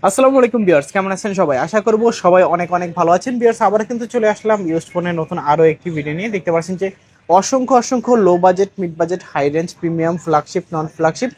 আসসালামু আলাইকুম ভিউয়ার্স, কেমন আছেন সবাই? আশা করব সবাই অনেক অনেক ভালো আছেন। ভিউয়ার্স, আবার কিন্তু চলে আসলাম ইউজড ফোনের নতুন আরো একটি ভিডিও নিয়ে। দেখতে পাচ্ছেন যে অসংখ্য অসংখ্য low budget, mid budget, high range, premium, flagship, non flagship,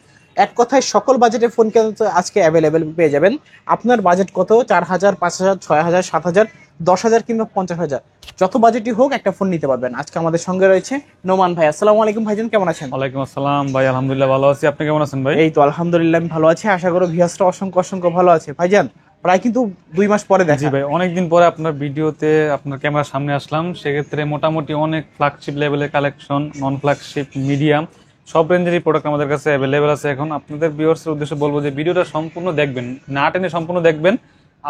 এক কথায় সকল বাজেটের ফোন কিন্তু আজকে অ্যাভেলেবেল পেয়ে যাবেন। আপনার বাজেট কত? 4,000, 5,000, 6,000, 7,000, 10,000 কিংবা 50,000, যত বাজেটই হোক একটা ফোন নিতে পারবেন। আজকে আমাদের সঙ্গে রয়েছে নোমান ভাই। আসসালামু আলাইকুম ভাইজান, কেমন আছেন? ওয়ালাইকুম আসসালাম ভাই, আলহামদুলিল্লাহ ভালো আছি। আপনি কেমন আছেন ভাই? এই তো আলহামদুলিল্লাহ, আমি ভালো আছি। আশা করি ভিউয়ার্সরা অসংখ্য অসংখ্য ভালো আছে। ভাইজান, প্রায় কিন্তু 2 মাস পরে জি দেখা। ভাই, অনেকদিন পরে আপনার ভিডিওতে আপনার ক্যামেরার সামনে আসলাম। সেক্ষেত্রে মোটামুটি অনেক ফ্ল্যাগশিপ লেভেলের কালেকশন, নন ফ্ল্যাগশিপ, মিডিয়াম সব রেঞ্জেরই প্রোডাক্ট আমাদের কাছে অ্যাভেলেবেল আছে। এখন আপনাদের ভিউয়ার্সের উদ্দেশ্যে বলবো যে ভিডিওটা সম্পূর্ণ দেখবেন, না টেনে সম্পূর্ণ দেখবেন।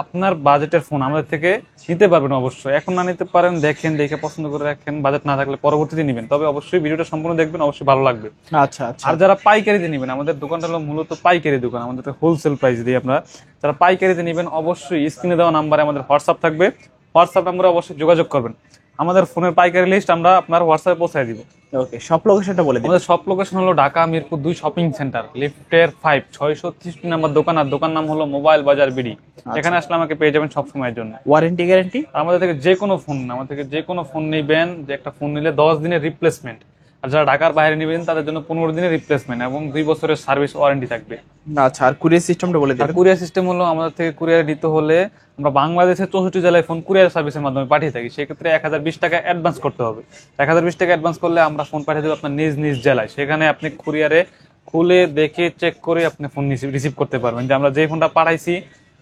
আপনার বাজেটের ফোন আমাদের থেকে নিতে পারবেন অবশ্যই। এখন না নিতে পারেন, দেখেন, দেখে পছন্দ করে রাখেন। বাজেট না থাকলে পরবর্তীতে নেবেন, তবে অবশ্যই ভিডিওটা সম্পূর্ণ দেখবেন, অবশ্যই ভালো লাগবে। আচ্ছা আচ্ছা। আর যারা পাইকারিতে নেবেন, আমাদের দোকানটা হলো মূলত পাইকারি দোকান, আমাদের হোলসেল প্রাইস দিই আপনারা। যারা পাইকারিতে নেবেন অবশ্যই স্ক্রিনে দেওয়া নাম্বারে আমাদের হোয়াটসঅ্যাপ থাকবে, হোয়াটসঅ্যাপ নাম্বারে অবশ্যই যোগাযোগ করবেন। আমাদের ফোনের পাইকারি লিস্ট আমরা আপনার হোয়াটসঅ্যাপে পৌঁছায় দিব। ওকে, সব লোকেশনটা বলে দিন। আমাদের সব লোকেশন হলো ঢাকা মিরপুর 2 শপিং সেন্টার, লিফটের 5, 663 নাম্বার দোকান। আর দোকান নাম হলো মোবাইল বাজার বিডি। এখানে আসলে আমাকে পেয়ে যাবেন সব সময়ের জন্য। Warranty guarantee? আমাদের থেকে যে কোনো ফোন, আমাদের থেকে যে কোনো ফোন নেবেন, যে একটা ফোন নিলে 10 দিনের রিপ্লেসমেন্ট। আর যারা ঢাকার বাইরে নেবেন তাদের জন্য 15 দিনের রিপ্লেসমেন্ট এবং 2 বছরের সার্ভিস ওয়ারেন্টি থাকবে। আচ্ছা, আর কুরিয়ার সিস্টেমটা বলে আর দিন। কুরিয়ার সিস্টেম হলো, আমাদের থেকে কুরিয়ার দিতে হলে আমরা বাংলাদেশের 64 জেলায় ফোন কুরিয়ার সার্ভিসের মাধ্যমে পাঠিয়ে থাকি। সেক্ষেত্রে 1,020 টাকা অ্যাডভান্স করতে হবে। 1,020 টাকা অ্যাডভান্স করলে আমরা ফোন পাঠিয়ে দেবো আপনার নিজ নিজ জেলায়। সেখানে আপনি কুরিয়ারে খুলে দেখে চেক করে আপনি ফোন রিসিভ করতে পারবেন, যে আমরা যে ফোনটা পাঠাইছি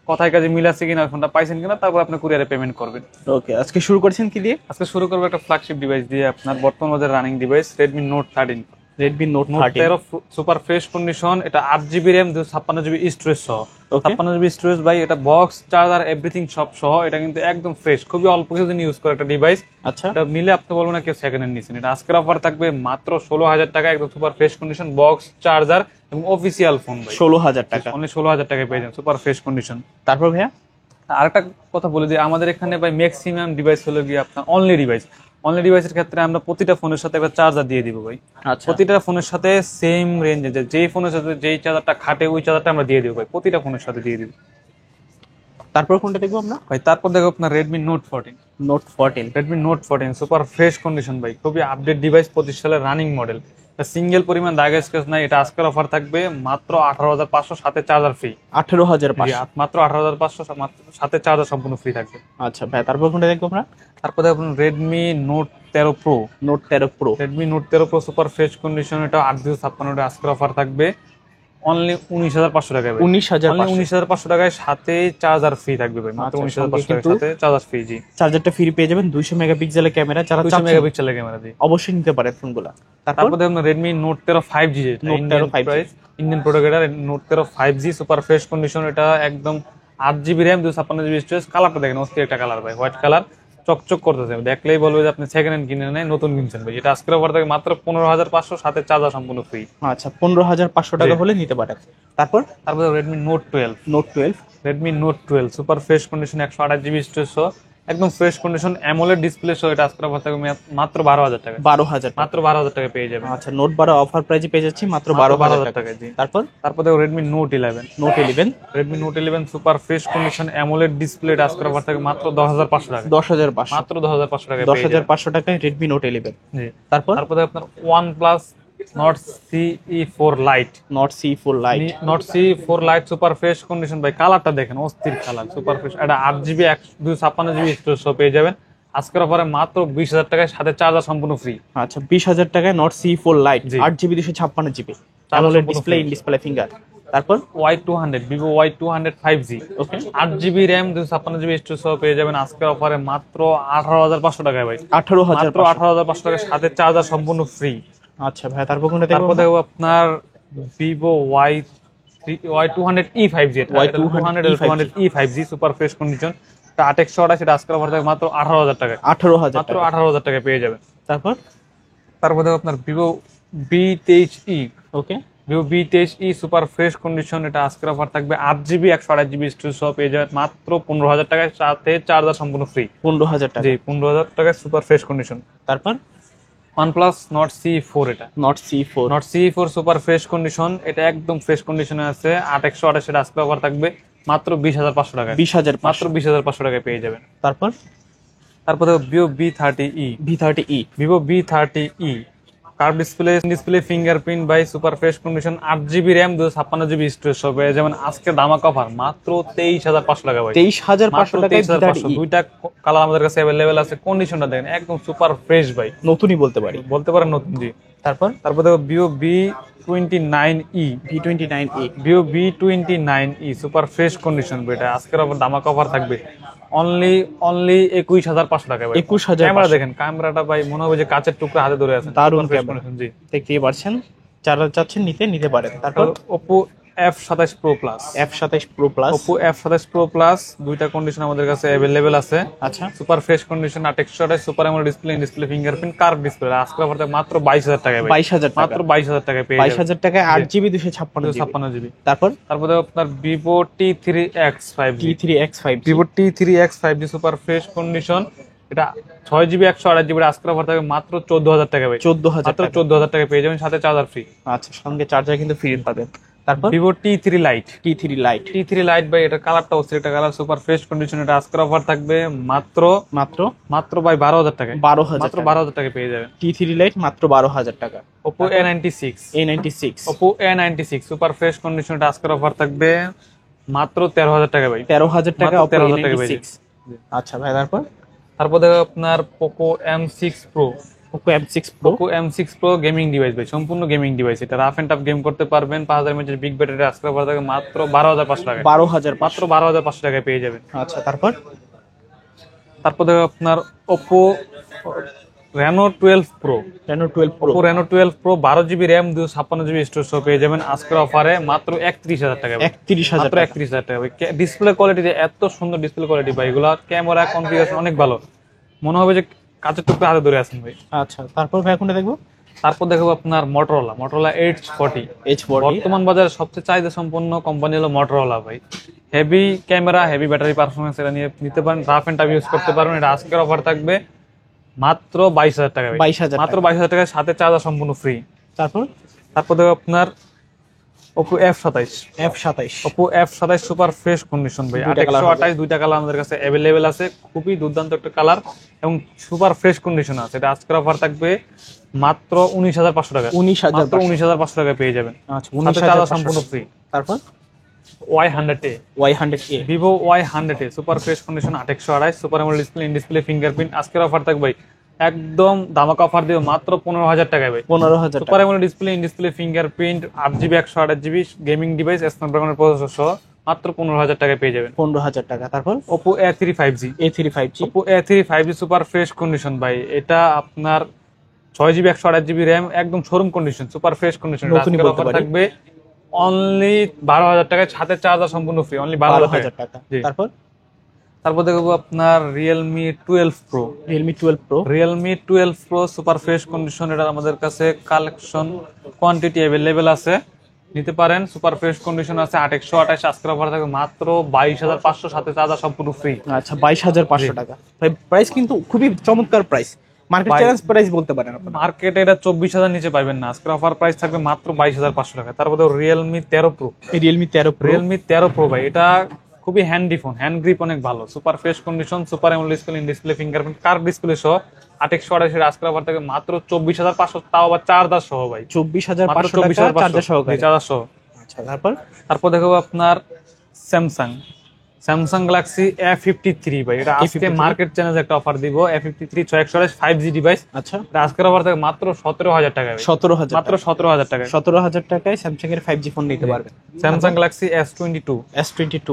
কথায় কাজে মিল আছে কিনা, ওই ফোনটা পাইছেন কিনা, তারপর আপনি কুরিয়ারে পেমেন্ট করবেন। ওকে, আজকে শুরু করছেন কি দিয়ে? আজকে শুরু করবো একটা ফ্ল্যাগশিপ ডিভাইস দিয়ে, আপনার বর্তমান বাজার running device Redmi note 13। Redmi note note 13। 13 super fresh condition. এটা 8 জিবি র্যাম, 256 জিবি স্টোরেজ সহ। ওকে। 56 জিবি স্টোরেজ ভাই, এটা বক্স চার্জার এভরিথিং সব সহ। এটা কিন্তু একদম ফ্রেশ, খুবই অল্প কিছুদিন ইউজ করে একটা ডিভাইস। আচ্ছা। এটা নিলে আপনি বলবেন না কেউ সেকেন্ড হ্যান্ড নিয়েছেন। এটা আজকের অফার থাকবে মাত্র 16,000 টাকা, একদম super fresh condition, box charger এবং অফিসিয়াল ফোন ভাই। 16,000 টাকা। অনলি 16,000 টাকায় পেয়ে যান সুপার ফ্রেশ কন্ডিশন। তারপর ভাইয়া? আরেকটা কথা বলে দিই, আমাদের এখানে ভাই ম্যাক্সিমাম ডিভাইস হলো গিয়ে আপনার অনলি ডিভাইস। অনলি ডিভাইসের ক্ষেত্রে আমরা প্রতিটা ফোনের সাথে একটা চার্জার দিয়ে দিব ভাই। আচ্ছা। প্রতিটা ফোনের সাথে সেম রেঞ্জে, যেই ফোনের সাথে যেই চার্জারটা খাটে ওই চার্জারটা আমরা দিয়ে দিব ভাই, প্রতিটা ফোনের সাথে দিয়ে দিব তারপর কোনটা দেখবো আমরা? ভাই। তারপর দেখো আপনার Redmi note 14। Note 14। Redmi note 14 super fresh condition ভাই, খুবই আপডেট ডিভাইস, 25 সালের রানিং মডেল। সিঙ্গেল পরিমাণ দাগ স্ক্র্যাচ নাই। এটা আজকের অফার থাকবে মাত্র 18,500, সাথে চার্জার ফ্রি। 18,500। মাত্র 18,500, সাথে চার্জার সম্পূর্ণ ফ্রি থাকবে। আচ্ছা ভাই, তারপর কোনটা দেখবো আমরা? তারপরে আপনার Redmi note 13 pro. Note 13 pro. Redmi note 13 pro super fresh condition, এটা 8,256 আজকের অফার থাকবে অনলি 19,500 টাকায়। 19,500। 19,500 টাকায় সাথে চার্জার ফ্রি থাকবে ভাই, মাত্র আচ্ছা, 19,500 টাকার কিন্তু সাথে চার্জার ফ্রি। জি, চার্জারটা ফ্রি পেয়ে যাবেন। 200 মেগাপিক্সেলের ক্যামেরা, যারা 200 চাচ্ছেন মেগাপিক্সেলের ক্যামেরা দিয়ে অবশ্যই নিতে পারেন ফোনগুলো। তারপর দেখুন রেডমি নোট 13 5G, যেটা নোট 13 5G। Indian product. এটা note 13 5G super fresh condition. এটা একদম 8 জিবি র্যাম, 256 জিবি স্টোরেজ। কালারটা দেখেন অস্থির একটা কালার ভাই, হোয়াইট কালার, চকচক করতেছে, দেখলেই বলবে যে আপনি সেকেন্ড হ্যান্ড কিনে নেন, নতুন কিনছেন ভাই। এটা আজকের অফার থাকে মাত্র 15,500, সাথে চার্জার সম্পূর্ণ ফ্রি। আচ্ছা, 15,500 টাকা হলে নিতে পারেন। তারপর Redmi note 12। Note 12। Redmi note 12 super fresh condition, 128 GB storage সহ, একদম ফ্রেশ কন্ডিশন, অ্যামোলেড ডিসপ্লে সহ। এটা আজকের অফার থাকে মাত্র 12,000 টাকা। 12,000 টাকা। মাত্র 12,000 টাকা পেয়ে যাবেন। আচ্ছা, নোট 12 অফার প্রাইজে পেয়ে যাচ্ছি মাত্র মাত্র 12,000 টাকা। টাকা। জি। তারপর দেখো Redmi note 11। Note 11। Redmi note 11 super fresh condition, AMOLED display. এটা আজকের অফার থাকে মাত্র 10,500 টাকা। 10,500। মাত্র 10,500 টাকা পেয়ে যাবেন। 10,500 টাকায় রেডমি নোট 11। জি। তারপর তারপরে আপনার OnePlus not CE4 light. Not C4 light. Not CE4 light super fresh condition ভাই, কালারটা দেখেন অস্থির কালার, সুপার ফ্রেশ। এটা 8 জিবি 256 জিবি স্টোরেজ সহ পেয়ে যাবেন আজকের অফারে মাত্র 20,000 টাকায়, সাথে চার্জার সম্পূর্ণ ফ্রি। আচ্ছা, 20,000 টাকায় not C4 light, G. 8 GB 256 GB, charger AMOLED সম্পূর্ণ display, in free। Display finger. তারপর Y200, ভিভো Y200 5G। ওকে। 8 জিবি র্যাম, 256 জিবি স্টোরেজ সহ পেয়ে যাবেন আজকের অফারে মাত্র 18,500 টাকায় ভাই। 18,500। মাত্র 18,500 টাকার সাথে চার্জার সম্পূর্ণ ফ্রি। আচ্ছা ভাই, তারপর কোনটা দেখবো? তারপর দেখো আপনার Vivo Y200e 5G। Y200e 5G super fresh condition, 8/128, সেটা আজকের অফার থাকে মাত্র 18,000 টাকায়। 18,000 মাত্র টাকা। 18,000 টাকায় পেয়ে যাবেন। তারপর তারপর দেখো আপনার Vivo V23e। Okay. Vivo V23e super fresh condition, এটা আজকের অফার থাকবে 8 জিবি 128 জিবি স্টোরেজ সহ পেয়ে যাবেন মাত্র 15,000 টাকায়, সাথে চার্জার সম্পূর্ণ ফ্রি। 15,000 টাকা। জি, 15,000 টাকায় সুপার ফ্রেশ কন্ডিশন। তারপর OnePlus নট CE4। এটা not C4। Not CE4 super fresh condition, এটা একদম ফ্রেশ কন্ডিশনে আছে, 8/128, সেটা আজকে অফার থাকবে মাত্র 20,500 টাকা। 20,500 মাত্র 20,500 টাকায় পেয়ে যাবেন। তারপর তারপরে Vivo V30e, V30e, Vivo V30e curve display fingerprint by super fresh condition, 8GB RAM, 256GB storage সহ পেয়ে যাবেন আজকে দামাকা অফার মাত্র 23,500 টাকা ভাই। 23,500 টাকায় 23,500। V30e, দুইটা কালার আমাদের কাছে अवेलेबल আছে। কন্ডিশনটা দেখেন একদম সুপার ফ্রেশ ভাই, নতুনই বলতে পারি। বলতে পারেন নতুন। জি। তারপর দেখো Vivo V29e, V29e, Vivo V29e super fresh condition এটা আজকের অফার দামাকা অফার থাকবে অনলি 21,500 টাকা ভাই। 21,500 ক্যামেরা দেখেন, ক্যামেরাটা ভাই মনে হবে যে কাচের টুকরা হাতে ধরে আছেন। দারুণ Super fresh ক্যামেরা। condition, জি। দেখতেই পাচ্ছেন, যারা চাচ্ছেন নিতে পারেন। তারপর Oppo F27 Pro Plus, F27 Pro Plus, Oppo F27 Pro Plus দুইটা কন্ডিশন আমাদের কাছে अवेलेबल আছে। আচ্ছা, super fresh condition, 828 super AMOLED display fingerprint curve display আজকে অফার মাত্র 22,000 টাকায় ভাই। 22,000 টাকা, মাত্র 22,000 টাকায় পেয়ে যাবেন। 22,000 টাকায় 8GB 256GB। 256GB। তারপর তারপরে আপনার Vivo T3X 5G, T3X 5G, Vivo T3X 5G super fresh condition এটা 6GB 128GB আজকের অফার থাকবে মাত্র 14,000 টাকা ভাই। 14,000 মাত্র টাকা। 14,000 টাকা পেয়ে যাবেন, সাথে চার্জার ফ্রি। আচ্ছা, সঙ্গে চার্জার কিন্তু ফ্রি পাবেন। তারপর Vivo T3 Lite, T3 Lite, T3 Lite ভাই এটা কালারটা হচ্ছে এটা কালার সুপার ফ্রেশ কন্ডিশন এটা আজকের অফার থাকবে মাত্র মাত্র ভাই 12,000 টাকায়। 12,000 মাত্র টাকা। 12,000 টাকায় পেয়ে যাবেন। T3 Lite মাত্র 12,000 টাকা। Oppo A96, A96, Oppo A96 super fresh condition এটা আজকের অফার থাকবে মাত্র 13,000 টাকা ভাই। 13,000 টাকা মাত্র Oppo 13,000 টাকা পেয়ে A96। আচ্ছা ভাই, তারপর দেখো আপনার Poco M6 Pro, Oppo M6 Pro, Poco M6 Pro gaming device ভাই, সম্পূর্ণ গেমিং ডিভাইস এটা রাফ এন্ড টাফ গেম করতে পারবেন। 5,000 mAh বিগ ব্যাটারি আজকের অফার থাকবে মাত্র 12,500 টাকায়। 12,000 মাত্র 12,500 টাকায় পেয়ে যাবেন। আচ্ছা, তারপর দেখো আপনার Oppo Reno 12 Pro, Reno 12 Pro, Oppo Reno 12 Pro 12GB RAM 256GB storage সহ পেয়ে যাবেন আজকের অফারে মাত্র 31,000 টাকা ভাই। 31,000 মাত্র টাকা। 31,000 টাকা ভাই। ডিসপ্লে কোয়ালিটি এত সুন্দর ডিসপ্লে কোয়ালিটি ভাই, এগুলা ক্যামেরা কনফিগারেশন অনেক ভালো, মনে হবে যে কাঁচের টুকরা হাতে ধরে আছেন ভাই। আচ্ছা, তারপর ভাই কোনটা দেখবো? তারপর দেখো আপনার Motorola H40, H40, বর্তমান বাজারে সবচেয়ে চাহিদা সম্পন্ন কোম্পানি হলো Motorola ভাই। Heavy camera, heavy battery performance এটা নিয়ে নিতে পারেন, রাফ এন্ড টাফ ইউজ করতে পারবেন। এটা আজকের অফার থাকবে মাত্র 22,000 টাকা ভাই। 22,000 মাত্র 22,000 টাকায় সাথে চার্জার সম্পূর্ণ ফ্রি। তারপর দেখো আপনার Oppo F27, Oppo F27 super fresh condition ভাই, 828 দুইটা কালার আমাদের কাছে अवेलेबल আছে। খুবই দুর্দান্ত একটা কালার এবং সুপার ফ্রেশ কন্ডিশন আছে। এটা আজকের অফার থাকবে মাত্র 19,500 টাকা। 19,500 টাকায় পেয়ে যাবেন। আচ্ছা, সাথে চার্জার সম্পূর্ণ ফ্রি। তারপর Y100A, Vivo Y100A super fresh condition, 828 super AMOLED display fingerprint আজকের অফার থাকবে ভাই একদম দামাকা অফার দিও মাত্র 15,000 টাকায় ভাই। 15,000 super AMOLED display fingerprint 8GB 128GB gaming device স্ন্যাপড্রাগনের প্রসেসর সহ মাত্র 15,000 টাকায় পেয়ে যাবেন। 15,000 টাকা। তারপর Oppo A3 5G, Oppo A3 5G super fresh condition ভাই, এটা আপনার 6GB 128GB র্যাম একদম showroom condition super fresh condition আজকের অফার থাকবে অনলি 12,000 টাকায়, সাথে চার্জার সম্পূর্ণ ফ্রি, অনলি 12,000 টাকা। তারপর দেখবো আপনার Realme 12 Pro, Realme 12 Pro super fresh condition এটা আমাদের কাছে কালেকশন কোয়ান্টিটি अवेलेबल আছে, নিতে পারেন। সুপার ফ্রেশ কন্ডিশন আছে, 828 আজকের অফার থাকবে মাত্র 22,500 সাথে চার্জার সম্পূর্ণ ফ্রি। আচ্ছা, 22,500 টাকা ভাই। প্রাইস কিন্তু খুবই চমৎকার প্রাইস, মার্কেট চ্যালেঞ্জ প্রাইস বলতে পারেন আপনারা। মার্কেটে এটা 24,000 নিচে পাবেন না, আজকের অফার প্রাইস থাকবে মাত্র 22,500 টাকা। তারপর Realme 13 Pro, Realme 13 Pro ভাই, এটা খুবই হ্যান্ডি ফোন, হ্যান্ড গ্রিপ অনেক ভালো, super fresh condition super AMOLED display fingerprint curve display সহ 828 এর আজকের অফার থেকে মাত্র 24,500, তাও আবার চার্জার সহ ভাই। 24,500 টাকা চার্জার সহকারে। আচ্ছা, তারপর দেখো আপনার স্যামসাং গ্যালাক্সি A53 ভাই, এটা আজকে মার্কেট চ্যালেঞ্জ একটা অফার দিব। A53 628 5G ডিভাইস, আচ্ছা, আজকের অফার থেকে মাত্র 17,000 টাকা, 17,000 মাত্র 17,000 টাকা। 17,000 টাকায় স্যামসাং এর 5G ফোন নিতে পারবেন। Samsung Galaxy S22,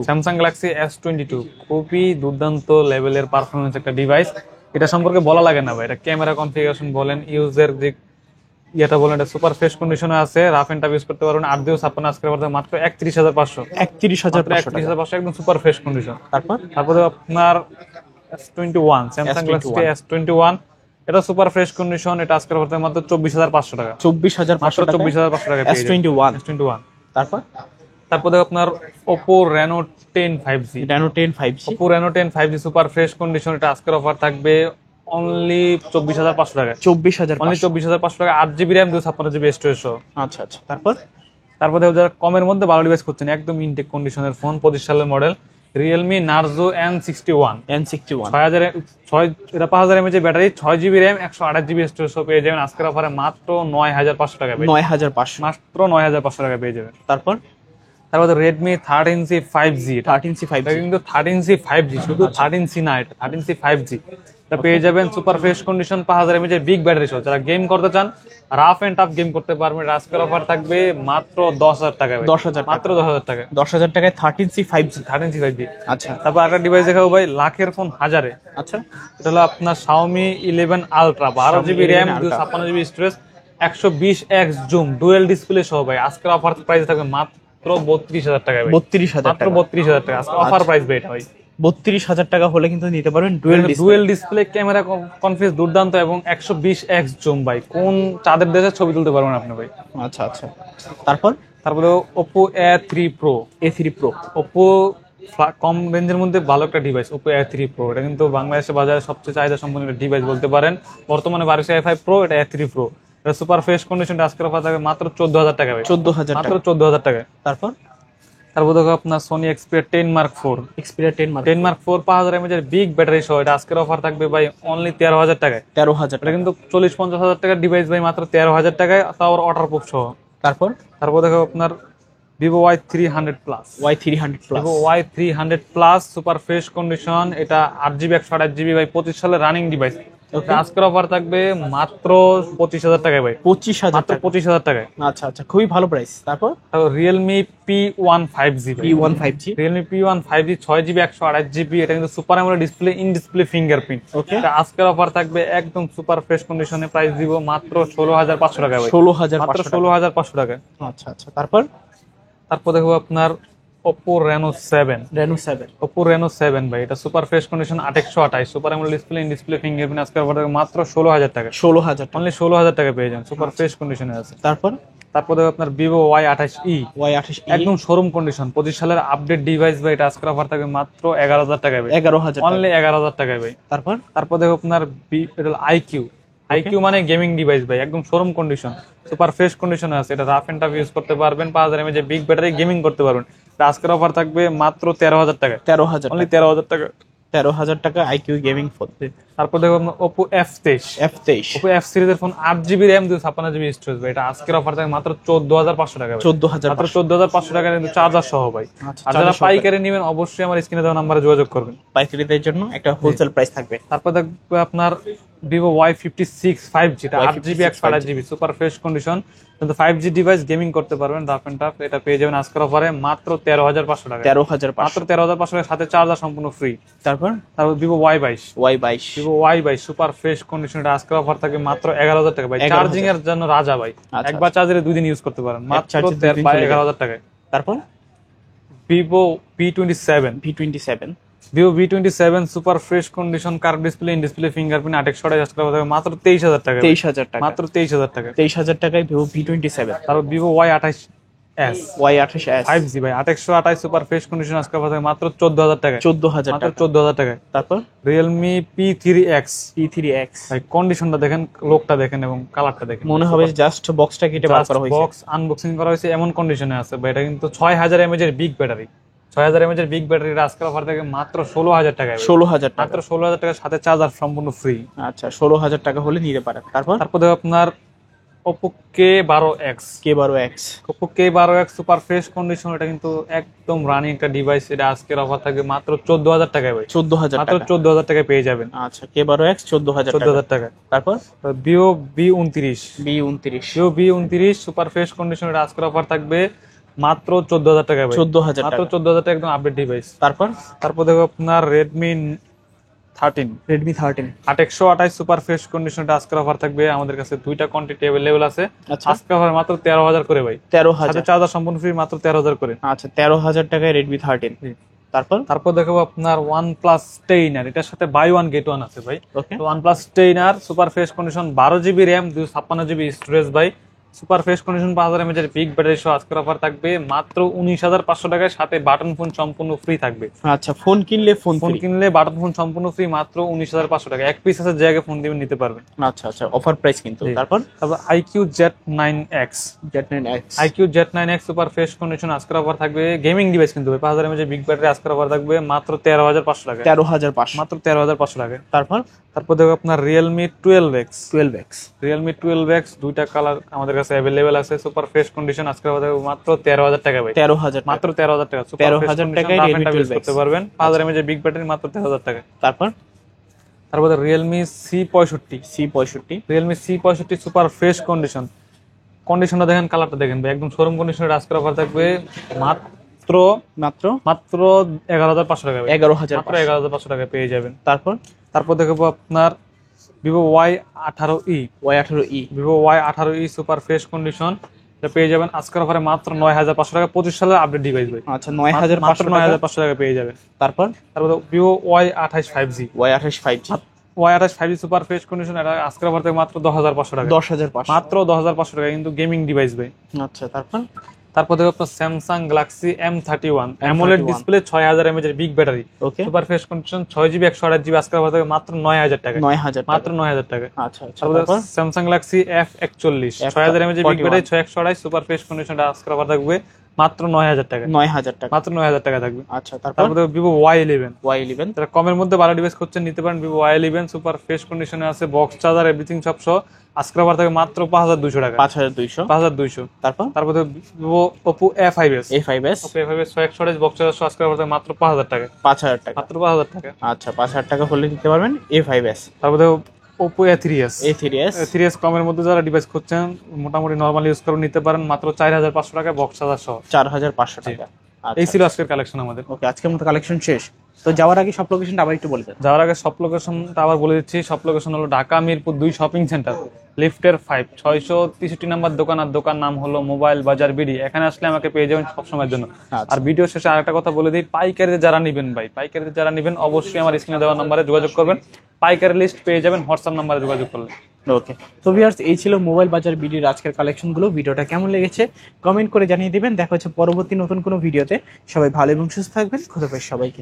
Samsung Galaxy S22 খুবই দুর্দান্ত লেভেলের পারফরমেন্স একটা ডিভাইস, এটা সম্পর্কে বলা লাগে না ভাই। এটা ক্যামেরা কনফিগারেশন বলেন, ইউজার যে এটা বলেন, এটা সুপার ফ্রেশ কন্ডিশনে আছে, রাফ এন্ড টাফ ইউজ করতে পারবেন। 8/56 আজকের অফার মাত্র 31,500, 31,500 একদম সুপার ফ্রেশ কন্ডিশন। তারপর আপনার S21, স্যামসাং গ্যালাক্সি S21 এটা সুপার ফ্রেশ কন্ডিশন, এটা আজকের অফার মাত্র 24,500 টাকা, 24,500 টাকা, 24,500 টাকা S21। তারপর দেখো আপনার Oppo Reno 10 5G, Oppo Reno 10 5G super fresh condition, এটা আজকের অফার থাকবে অনলি 24,500 টাকা, 24,500 টাকা, 8GB র্যাম 256GB স্টোরেজ সহ। আচ্ছা, তারপর তারপর দেখো যারা কমের মধ্যে ভালো ডিভাইস করছেন, একদম ইনটেক কন্ডিশনের ফোন, 25 সালের model, Realme Narzo N61 N61 6000 এটা 5000 mAh battery, 6GB RAM, 128GB storage পেয়ে যাবেন আজকের অফারে মাত্র 9500 টাকা, 9500 মাত্র 9500 টাকা পেয়ে যাবেন। তারপর তারপর Redmi 13C 5G, 13C 5G এটা কিন্তু 13C 5G, শুধু 13C না, এটা 13C 5G, এটা পেয়ে যাবেন super fresh condition 5000 mAh big battery সহ। যারা গেম করতে চান, রাফ এন্ড টাফ গেম করতে পারবেন, আজকের অফার থাকবে মাত্র 10000 টাকা, 10,000 মাত্র 10000 টাকা, 10,000 টাকায় 13C 5G। 13C 5G। আচ্ছা তারপর একটা ডিভাইস দেখাবো ভাই, লাখের ফোন হাজারে, আচ্ছা এটা হলো আপনার Xiaomi 11 Ultra, 12GB RAM, 256GB storage, 120x zoom, dual display সহ ভাই আজকের অফার প্রাইস থাকবে মাত্র 32000 টাকা ভাই, 32,000 মাত্র টাকা 32000 টাকা আজকে অফার প্রাইস ভাই, এটা ভাই 32,000 টাকা হলে কিন্তু নিতে পারবেন dual display. Dual display, camera configuration দুর্দান্ত এবং 120x জুম ভাই, কোন চাঁদের দেশে ছবি তুলতে পারবেন আপনি ভাই। আচ্ছা আচ্ছা তারপরে Oppo A3 Pro, A3 Pro Oppo কম রেঞ্জের মধ্যে ভালো একটা ডিভাইস Oppo A3 Pro, এটা কিন্তু বাংলাদেশের বাজারে সবচেয়ে চাহিদা সম্পন্ন একটা ডিভাইস বলতে পারেন। বর্তমানে বাড়ছে A5 Pro, এটা A3 Pro, এটা সুপার ফ্রেশ কন্ডিশনটা আজকের অফার থাকবে মাত্র 14000 টাকা ভাই, 14,000 মাত্র টাকা। 14000 টাকা। তারপর দেখো আপনার Sony Xperia 10 Mark IV, Xperia 10 Mark IV 5000 mAh big battery সহ, এটা আজকের অফার থাকবে ভাই অনলি 13000 টাকায়, 13,000 এটা কিন্তু 40-50 হাজার টাকার ডিভাইস ভাই, মাত্র 13000 টাকায়, তাও ওয়াটারপ্রুফ সহ। তারপর দেখো আপনার Vivo Y300 Plus, Y300 Plus Vivo Y300 Plus super fresh condition, এটা 8GB 128GB ভাই, 25 সালের রানিং ডিভাইস, আজকের অফার থাকবে মাত্র 25000 টাকায় ভাই, 25,000 মাত্র টাকা। 25000 টাকায়। আচ্ছা আচ্ছা, খুবই ভালো প্রাইস। তারপর Realme P1 5G, P1 5G, Realme P1 5G 6GB 128GB, এটা কিন্তু super AMOLED display, in display fingerprint, okay. এটা আজকের অফার থাকবে একদম সুপার ফ্রেশ কন্ডিশনে, প্রাইস দিব মাত্র 16500 টাকা ভাই, 16,500 মাত্র টাকা। 16500 টাকা। আচ্ছা আচ্ছা, তারপর দেখো আপনার Oppo Reno 7, Reno 7 Oppo Reno 7 ভাই, এটা super fresh condition 828, super AMOLED display, in display fingerprint, আজকের অফার থাকবে মাত্র 16000 টাকা, 16,000 টাকা। অনলি 16000 টাকা পেয়ে যান, সুপার ফ্রেশ কন্ডিশনে আছে। তারপর দেখো আপনার Vivo Y28e, Y28e একদম শোরুম কন্ডিশন, 25 সালের আপডেট ডিভাইস ভাই, এটা আজকের অফার থাকবে মাত্র 11000 টাকায় ভাই, 11,000 অনলি 11000 টাকায় ভাই। তারপর দেখো আপনার IQ মানে গেমিং ডিভাইস ভাই, একদম শোরুম কন্ডিশন, সুপার ফ্রেশ কন্ডিশনে আছে, এটা রাফ এন্ড টাফ ইউজ করতে পারবেন, 5000 mAh বিগ ব্যাটারি, গেমিং করতে পারবেন, এটা আজকের অফার থাকবে মাত্র 13000 টাকা, 13,000 অনলি 13000 টাকা, 13,000 টাকা IQ গেমিং ফোন। তারপর দেখো আপনার Oppo F23, Oppo F সিরিজের phone, 8GB RAM, 256GB storage ভাই, এটা আজকের অফার থাকবে মাত্র 14500 টাকা ভাই, 14,000 মাত্র 14500 টাকা, কিন্তু চার্জার সহ ভাই। আচ্ছা, আর যারা পাইকারি নেবেন অবশ্যই আমার স্ক্রিনে দেওয়া নম্বরে যোগাযোগ করবেন, পাইকারিদের জন্য একটা হোলসেল প্রাইস থাকবে। তারপর দেখবে আপনার Vivo Y56 5G, এটা 8GB 128GB super fresh condition, কিন্তু 5G ডিভাইস, গেমিং করতে পারবেন রাফ এন্ড টাফ, এটা পেয়ে যাবেন আজকের অফারে মাত্র 13500 টাকা, 13,500 মাত্র 13500 টাকা, সাথে চার্জার সম্পূর্ণ ফ্রি। তারপর Vivo Y22, Vivo Y22 super fresh condition, এটা আজকের অফার থাকে মাত্র 11000 টাকা ভাই, 11,000 চার্জিং এর জন্য রাজা ভাই, একবার চার্জারে 2 দিন ইউজ করতে পারেন, মাত্র 11000 টাকায়। তারপর Vivo V27, Vivo V27 super fresh condition, curve display, in display fingerprint, 828 আজকের অফার থাকে মাত্র 23000 টাকা, 23,000 টাকা, মাত্র 23000 টাকা। 23,000 টাকায় Vivo V27। তারপর Vivo Y28s, Y28s 5G ভাই, 828 সুপার ফ্রেশ কন্ডিশন, আজকের অফার থাকে মাত্র 14000 টাকা, 14,000 মাত্র টাকা। 14000 টাকা। তারপর Realme P3X, P3X ভাই কন্ডিশনটা দেখেন, লোকটা দেখেন এবং কালারটা দেখেন, মনে হবে জাস্ট বক্সটা কেটে বার করা হয়েছে। বক্স আনবক্সিং করা হয়েছে এমন কন্ডিশনে আছে ভাই, এটা কিন্তু 6000 mAh এর বিগ ব্যাটারি, 6000 mAh এর বিগ ব্যাটারি, আজকের অফার থেকে মাত্র 16000 টাকায়, 16,000 টাকা, মাত্র 16000 টাকার সাথে চার্জার সম্পূর্ণ ফ্রি। আচ্ছা 16,000 টাকা হলে নিতে পারেন। তারপর দেখো আপনার Oppo K12X, Oppo K12X super fresh condition, এটা কিন্তু একদম রানিং একটা ডিভাইস, এটা আজকের অফার থাকবে মাত্র 14000 টাকায় ভাই, 14,000 মাত্র টাকা, 14000 টাকায় পেয়ে যাবেন। আচ্ছা K12X 14,000 টাকা। তারপর Vivo V29, B29 Vivo V29 super fresh condition, এটা আজকের অফার থাকবে মাত্র 14000 টাকায় ভাই, 14,000 মাত্র টাকা। 14000 টাকা, একদম আপডেট ডিভাইস। তারপর দেখো আপনার Redmi 13, 828 সুপার ফ্রেশ কন্ডিশনটা আজকের অফার থাকবে, আমাদের কাছে দুইটা কোয়ান্টিটি अवेलेबल আছে, আচ্ছা আজকের অফার মাত্র 13000 করে ভাই, 13,000, সাথে চার্জার সম্পূর্ণ ফ্রি, মাত্র 13000 করে। আচ্ছা 13,000 টাকায় Redmi 13। তারপর দেখো আপনার OnePlus 10R, এটার সাথে বাই ওয়ান গেট ওয়ান আছে ভাই, ওকে। তো OnePlus 10R super fresh condition, 12GB RAM, 256GB storage ভাই, super fresh condition 5000 mAh big battery সহ আজকের অফার থাকবে মাত্র 19500 টাকায়, সাথে বাটন ফোন সম্পূর্ণ ফ্রি থাকবে। আচ্ছা, ফোন কিনলে ফোন ফোন কিনলে বাটন ফোন সম্পূর্ণ ফ্রি মাত্র 19500 টাকা, এক পিস আছে জায়গায় ফোন দিবেন নিতে পারবেন। আচ্ছা আচ্ছা, অফার প্রাইস কিন্তু। তারপর IQ Z9X, Z9X, IQ Z9X super fresh condition আজকের অফার থাকবে। গেমিং ডিভাইস কিন্তু 5000 mAh বিগ ব্যাটারি আজকের অফার থাকবে মাত্র 13500 টাকা, 13500 মাত্র 13500 টাকা। তারপর দেখো আপনার Realme 12X, 12X, Realme 12X দুইটা কালার আমাদের কাছে অ্যাভেলেবেল আছে, সুপার ফ্রেশ কন্ডিশন আজকের অফার থাকবে মাত্র 13000 টাকা ভাই, 13000 মাত্র 13000 টাকা। 13000 টাকায় Realme 12X করতে পারবেন 5000 mAh বিগ ব্যাটারি মাত্র 13000 টাকা। তারপর Realme C65, C65, Realme C65 super fresh কন্ডিশনটা দেখেন, কালারটা দেখেন ভাই, একদম শোরুম কন্ডিশনের আজকের অফার থাকবে মাত্র মাত্র মাত্র 11500 টাকা ভাই, 11500, মাত্র 11500 টাকা পেয়ে যাবেন। তারপর দেখবো আপনার Vivo Y18e, Y18e, Vivo Y18e super fresh condition, এটা পেয়ে যাবেন আজকের অফারে মাত্র 9500 টাকা, 25 সালের আপডেট ডিভাইস ভাই। আচ্ছা, মাত্র 9500 9500 টাকা পেয়ে যাবেন। তারপর Vivo Y28 5G, Y28 5G, Y28 5G super fresh condition, এটা আজকের অফার থেকে মাত্র 10500 টাকা, 10500, মাত্র 10500 টাকা, কিন্তু গেমিং ডিভাইস ভাই। আচ্ছা, তারপর দেখো আপনার Samsung Galaxy M31 AMOLED display 6000 mAh big battery, okay, super fresh condition 6GB 128GB আজকের অফার থেকে মাত্র 9000 টাকা, 9000, মাত্র 9000 টাকা। আচ্ছা আচ্ছা, তারপর Samsung Galaxy F41 6000 mAh big battery 6128 super fresh কন্ডিশনটা আজকের অফার থাকবে মাত্র 9000 টাকা, 9000 টাকা, মাত্র 9000 টাকা থাকবে। আচ্ছা, তারপর Vivo Y11, Y11, যারা কমের মধ্যে ভালো ডিভাইস করছেন নিতে পারেন, Vivo Y11 সুপার ফ্রেশ কন্ডিশনে আছে, বক্স চার্জার এভরিথিং সব সহ আজকের অফার থাকবে মাত্র 5200 টাকা, 5200, 5200। তারপর Vivo Oppo A5s, A5s, Oppo A5s 128 box charger সহ আজকের অফার থাকবে মাত্র 5000 টাকা, 5000 টাকা, মাত্র 5000 টাকা। আচ্ছা, 5000 টাকা হলে নিতে পারবেন A5s। তারপর Oppo A3s, A3s কমের মধ্যে যারা ডিভাইস করছেন মোটামুটি নরমাল ইউজ করে নিতে পারেন মাত্র 4500 টাকা বক্স চার্জার সহ, 4500 টাকা। এই ছিল আজকের কালেকশন আমাদের। ওকে, আজকের মতো কালেকশন শেষ। তো যাওয়ার আগে সব লোকেশনটা আবার একটু বলে দেন। যাওয়ার আগে সব লোকেশনটা আবার বলে দিচ্ছি, সব লোকেশন হলো ঢাকা মিরপুর 2 শপিং সেন্টার, লিফটের 5 663 নাম্বার দোকান, আর দোকান নাম হলো মোবাইল বাজার বিডি। এখানে আসলে আমাকে পেয়ে যাবেন সবসময়ের জন্য। আর ভিডিও শেষে আরেকটা কথা বলে দিই, পাইকারিতে যারা নেবেন ভাই, পাইকারিতে যারা নেবেন অবশ্যই আমার স্ক্রিনে দেওয়া নম্বরে যোগাযোগ করবেন, পাইকারি লিস্ট পেয়ে যাবেন হোয়াটসঅ্যাপ নম্বরে যোগাযোগ করলে। ওকে, তো ভিউয়ার্স, এই ছিল মোবাইল বাজার বিডির আজকের কালেকশনগুলো। ভিডিওটা কেমন লেগেছে কমেন্ট করে জানিয়ে দিবেন। দেখা হচ্ছে পরবর্তী নতুন কোনো ভিডিওতে। সবাই ভালো এবং সুস্থ থাকবেন। খোদা হাফেজ সবাইকে।